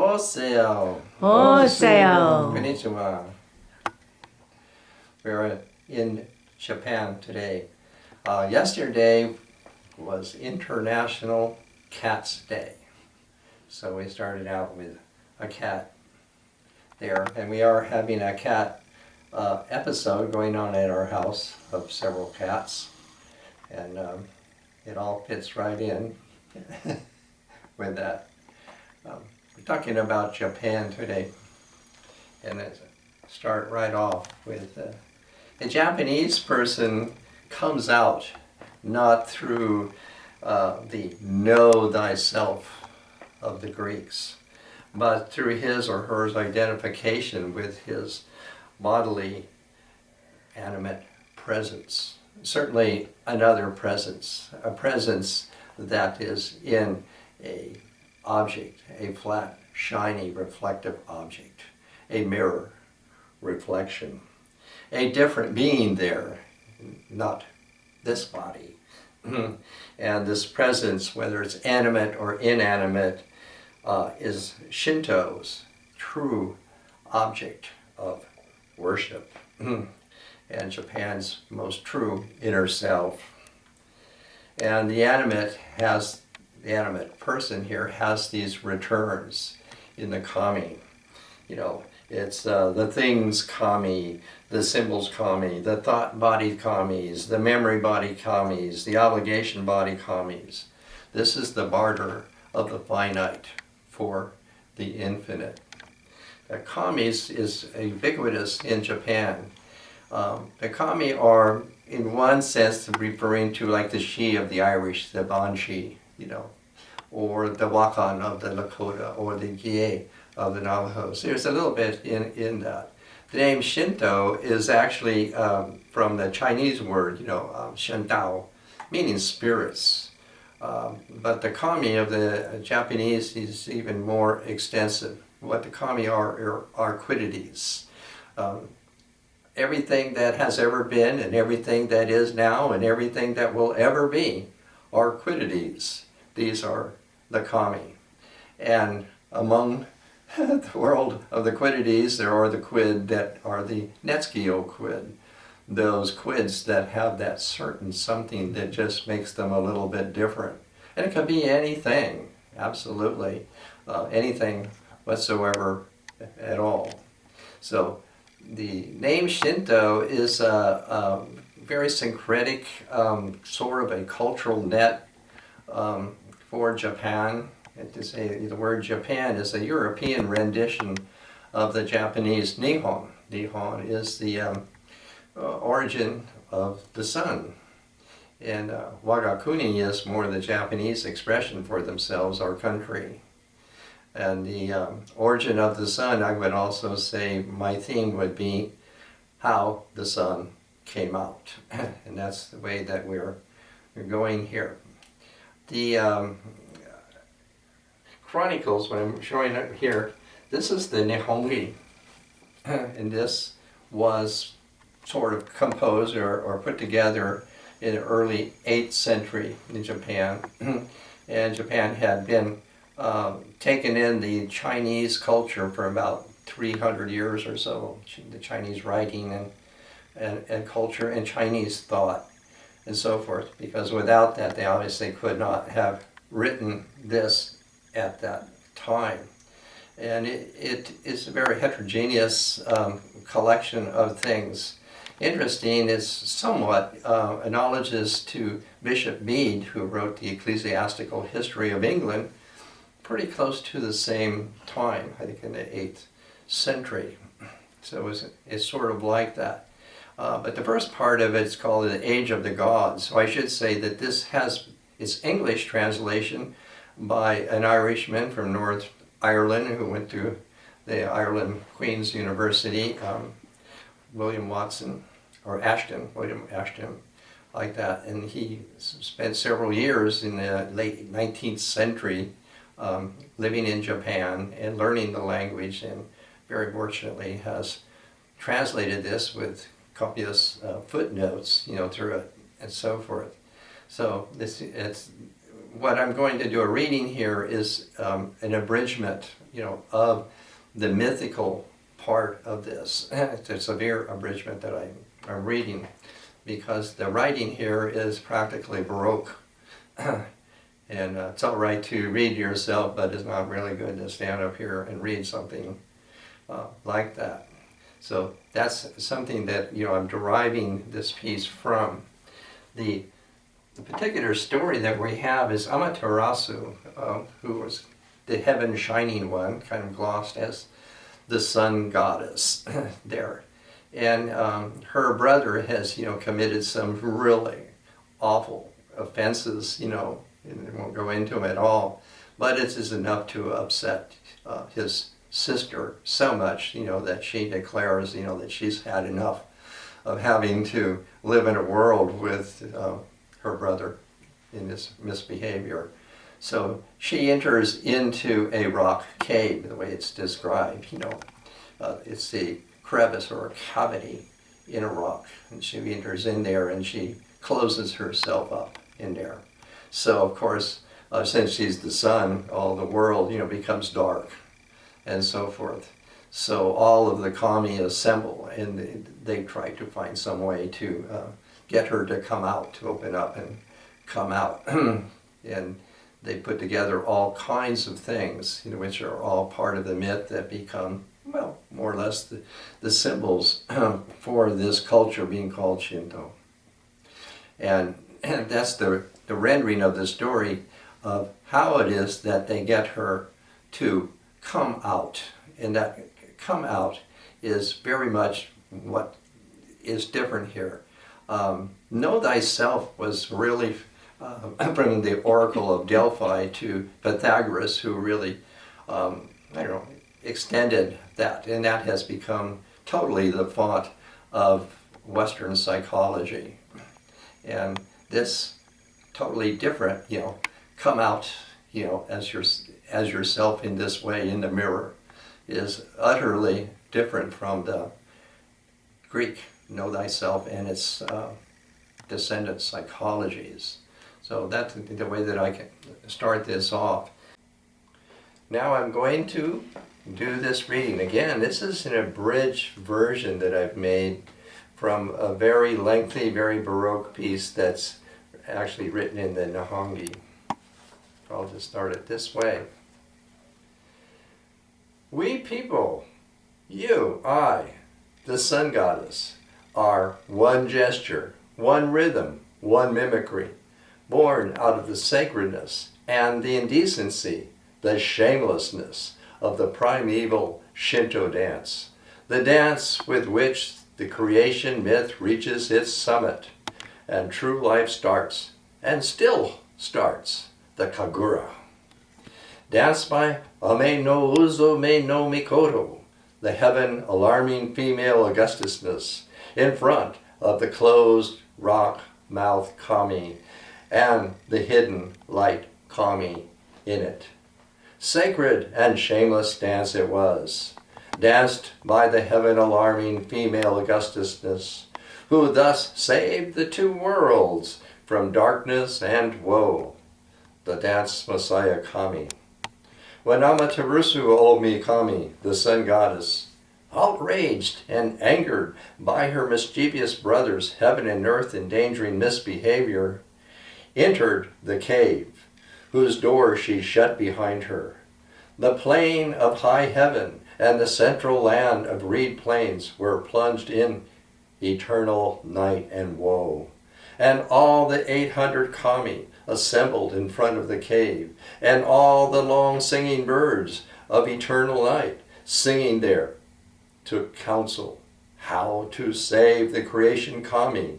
Oseo. Oseo. Konnichiwa. We're in Japan today. Yesterday was International Cats Day. So we started out with a cat there, and we are having a cat episode going on at our house of several cats, and it all fits right in with that. We're talking about Japan today, and let's start right off with a Japanese person comes out not through the know thyself of the Greeks, but through his or her identification with his bodily animate presence. Certainly another presence, a presence that is in a object, a flat, shiny, reflective object, a mirror reflection, a different being there, not this body. And this presence, whether it's animate or inanimate, is Shinto's true object of worship and Japan's most true inner self. And the animate person here has these returns in the kami. You know, it's the things kami, the symbols kami, the thought body kamis, the memory body kamis, the obligation body kamis. This is the barter of the finite for the infinite. Kamis is ubiquitous in Japan. The kami are, in one sense, referring to like the shi of the Irish, the banshee, you know, or the wakan of the Lakota, or the gie of the Navajos. There's a little bit in that. The name Shinto is actually from the Chinese word, Shentao, meaning spirits. But the kami of the Japanese is even more extensive. What the kami are quiddities. Everything that has ever been, and everything that is now, and everything that will ever be are quiddities. These are the kami. And among the world of the quiddities, there are the quid that are the Netsukiyo quid. Those quids that have that certain something that just makes them a little bit different. And it can be anything, absolutely, anything whatsoever at all. So the name Shinto is a very syncretic, sort of a cultural net for Japan. And to say the word Japan is a European rendition of the Japanese Nihon. Nihon is the origin of the sun. And Wagakuni is more the Japanese expression for themselves, our country. And the origin of the sun, I would also say my theme would be how the sun came out. And that's the way that we're going here. The chronicles, what I'm showing up here, this is the Nihongi. And this was sort of composed or put together in the early 8th century in Japan. And Japan had been taken in the Chinese culture for about 300 years or so, the Chinese writing and culture and Chinese thought and so forth, because without that they obviously could not have written this at that time. And it is a very heterogeneous collection of things. Interesting is somewhat analogies to Bishop Bede, who wrote the Ecclesiastical History of England, pretty close to the same time, I think in the 8th century. So it's sort of like that. But the first part of it is called the Age of the Gods. So I should say that this has its English translation by an Irishman from North Ireland who went to the Ireland Queen's University, William Ashton, like that. And he spent several years in the late 19th century living in Japan and learning the language, and very fortunately has translated this with copious footnotes, through it and so forth. So what I'm going to do a reading here is an abridgment, of the mythical part of this. It's a severe abridgment that I'm reading because the writing here is practically Baroque. And it's all right to read yourself, but it's not really good to stand up here and read something like that. So that's something that I'm deriving this piece from. The particular story that we have is Amaterasu, who was the heaven shining one, kind of glossed as the sun goddess there. And her brother has committed some really awful offenses, and I won't go into them at all, but it is enough to upset his sister so much, that she declares, that she's had enough of having to live in a world with her brother in this misbehavior. So she enters into a rock cave, the way it's described, it's the crevice or a cavity in a rock, and she enters in there and she closes herself up in there. So of course, since she's the sun, all the world, becomes dark and so forth. So all of the kami assemble and they try to find some way to get her to come out, to open up and come out. And they put together all kinds of things, which are all part of the myth that become, well, more or less the symbols for this culture being called Shinto. And that's the rendering of the story of how it is that they get her to come out. And that come out is very much what is different here. Know thyself was really from the Oracle of Delphi to Pythagoras, who really, extended that. And that has become totally the font of Western psychology. And this totally different, come out, as yourself in this way in the mirror, is utterly different from the Greek know thyself and its descendant psychologies. So that's the way that I can start this off. Now I'm going to do this reading. Again, this is an abridged version that I've made from a very lengthy, very Baroque piece that's actually written in the Nihongi. I'll just start it this way. We people, you, I, the sun goddess, are one gesture, one rhythm, one mimicry, born out of the sacredness and the indecency, the shamelessness of the primeval Shinto dance, the dance with which the creation myth reaches its summit, and true life starts, and still starts, the Kagura. Danced by Ame no Uzo me no Mikoto, the heaven alarming female Augustusness, in front of the closed rock mouth kami, and the hidden light kami in it. Sacred and shameless dance it was, danced by the heaven-alarming female Augustusness, who thus saved the two worlds from darkness and woe, the dance Messiah Kami. When Amaterasu Omi Kami, the sun goddess, outraged and angered by her mischievous brothers, heaven and earth endangering misbehavior, entered the cave, whose door she shut behind her. The plain of high heaven and the central land of reed plains were plunged in eternal night and woe. And all the 800 kami assembled in front of the cave, and all the long singing birds of eternal night singing there took counsel how to save the creation kami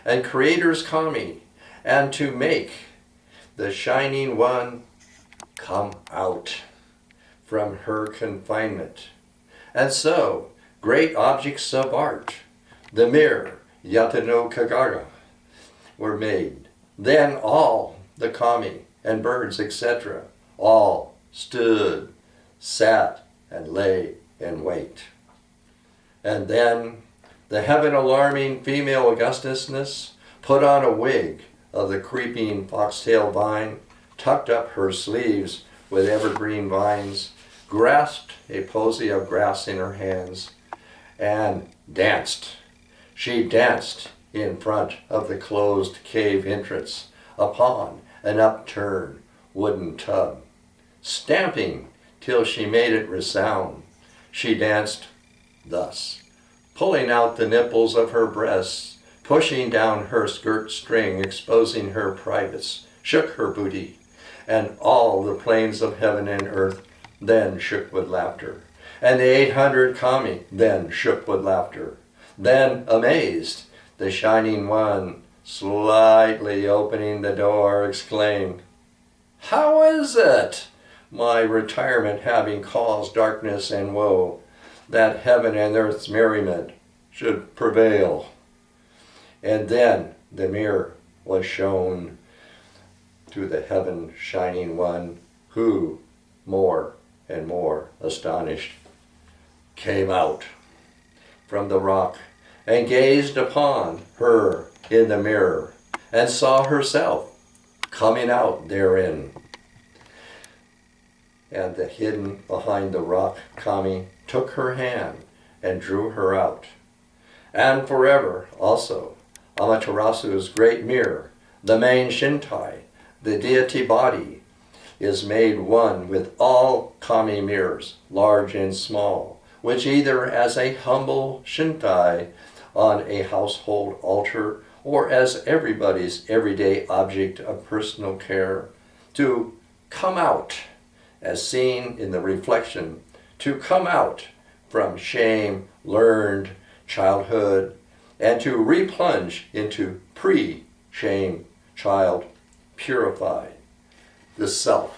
and creator's kami, and to make the shining one come out from her confinement. And so great objects of art, the mirror Yatano Kagara, were made. Then all the kami and birds, etc., all stood, sat, and lay in wait. And then the heaven-alarming female Augustusness put on a wig of the creeping foxtail vine, tucked up her sleeves with evergreen vines, grasped a posy of grass in her hands, and danced. She danced in front of the closed cave entrance upon an upturned wooden tub, stamping till she made it resound. She danced thus, pulling out the nipples of her breasts, pushing down her skirt string, exposing her privates, shook her booty, and all the plains of heaven and earth then shook with laughter. And the 800 kami then shook with laughter. Then, amazed, the Shining One, slightly opening the door, exclaimed, "How is it, my retirement having caused darkness and woe, that heaven and earth's merriment should prevail?" And then the mirror was shown to the heaven Shining One, who, more and more astonished, came out from the rock and gazed upon her in the mirror and saw herself coming out therein. And the hidden behind the rock kami took her hand and drew her out. And forever also Amaterasu's great mirror, the main Shintai, the deity body, is made one with all kami mirrors, large and small, which either as a humble Shintai on a household altar or as everybody's everyday object of personal care, to come out, as seen in the reflection, to come out from shame, learned childhood, and to replunge into pre-shame child, purified, the self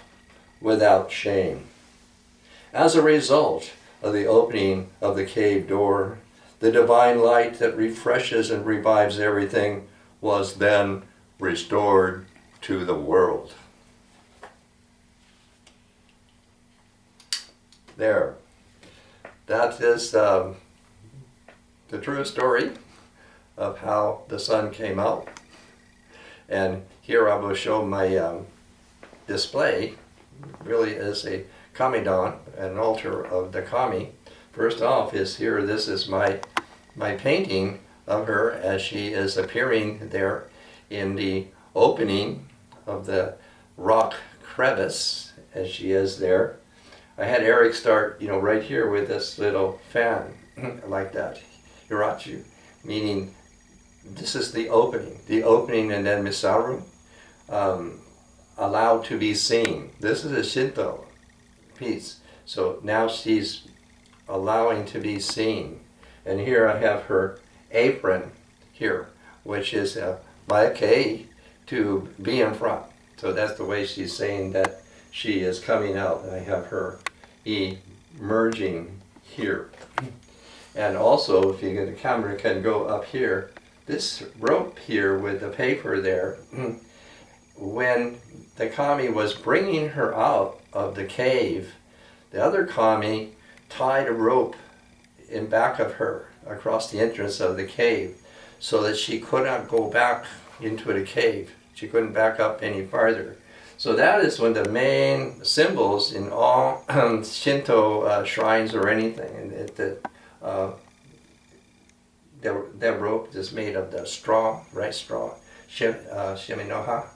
without shame. As a result of the opening of the cave door, the divine light that refreshes and revives everything was then restored to the world. There. That is the true story of how the sun came out. And here I will show my display. Really is a kamidon, an altar of the kami. First off is here, this is my painting of her as she is appearing there in the opening of the rock crevice as she is there. I had Eric start, right here with this little fan like that, hirachu, meaning this is the opening, and then misaru, allowed to be seen. This is a Shinto piece, so now she's allowing to be seen. And here I have her apron here, which is maike, to be in front. So that's the way she's saying that she is coming out. And I have her emerging here. And also, if you get the camera can go up here, this rope here with the paper there, when the kami was bringing her out of the cave, the other kami tied a rope in back of her across the entrance of the cave so that she could not go back into the cave. She couldn't back up any farther. So that is one of the main symbols in all Shinto shrines or anything. And that rope is made of the straw, rice straw, shiminoha.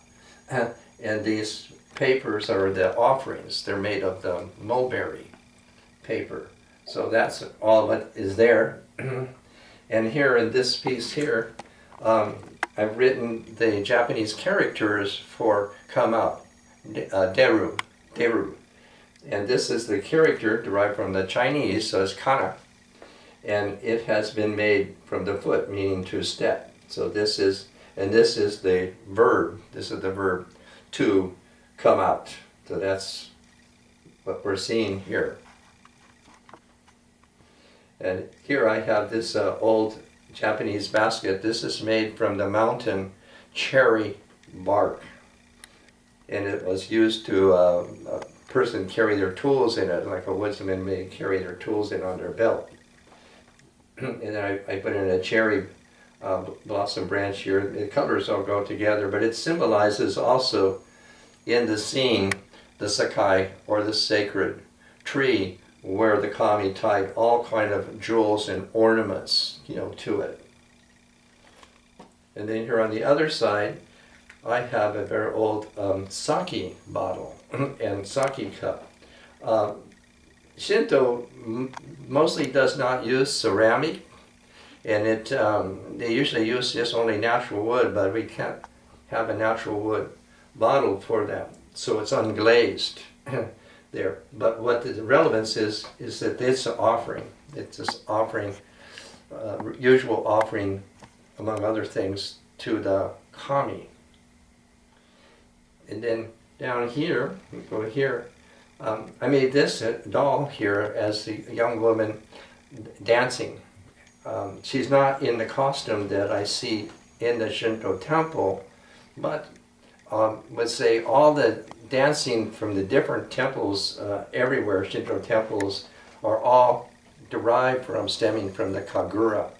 And these papers are the offerings. They're made of the mulberry paper. So that's all that is there. And here in this piece here, I've written the Japanese characters for come out, deru. And this is the character derived from the Chinese, so it's kana. And it has been made from the foot, meaning to step. So this is the verb. This is the verb to come out. So that's what we're seeing here. And here I have this old Japanese basket. This is made from the mountain cherry bark. And it was used to a person carry their tools in it, like a woodsman may carry their tools in on their belt. And then I put in a cherry blossom branch here. The colors all go together, but it symbolizes also in the scene, the sakai, or the sacred tree, where the kami tied all kind of jewels and ornaments, to it. And then here on the other side, I have a very old sake bottle and sake cup. Shinto mostly does not use ceramic, and they usually use just only natural wood, but we can't have a natural wood bottle for that, so it's unglazed there. But what the relevance is that it's an offering. It's this offering, usual offering, among other things, to the kami. And then down here, we go here. I made this doll here as a young woman dancing. She's not in the costume that I see in the Shinto temple, but let's say all the dancing from the different temples everywhere, Shinto temples, are all derived from, stemming from the Kagura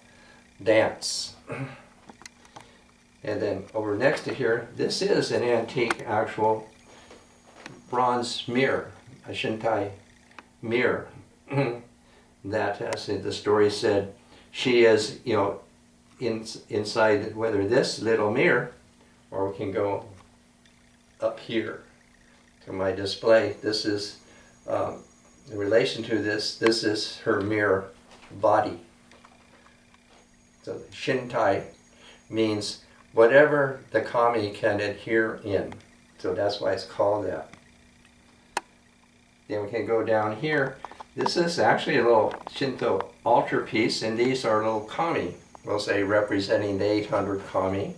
dance. And then over next to here, this is an antique actual bronze mirror, a Shintai mirror that, as the story said, she is, inside, whether this little mirror, or we can go up here to my display. This is, in relation to this is her mirror body. So Shintai means whatever the kami can adhere in. So that's why it's called that. Then we can go down here. This is actually a little Shinto altar piece, and these are little kami, we'll say representing the 800 kami,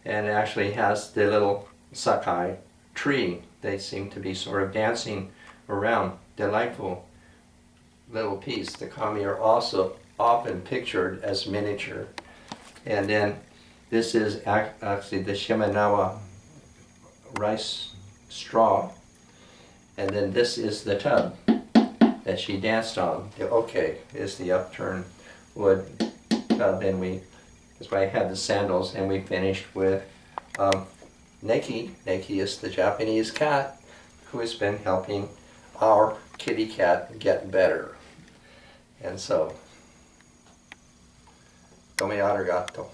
and it actually has the little sakai tree. They seem to be sort of dancing around. Delightful little piece. The kami are also often pictured as miniature. And then this is actually the Shimenawa rice straw. And then this is the tub that she danced on. The oke is the upturned wood tub. And that's why I had the sandals. And we finished with Neki. Neki is the Japanese cat who has been helping our kitty cat get better. And so, domo arigato.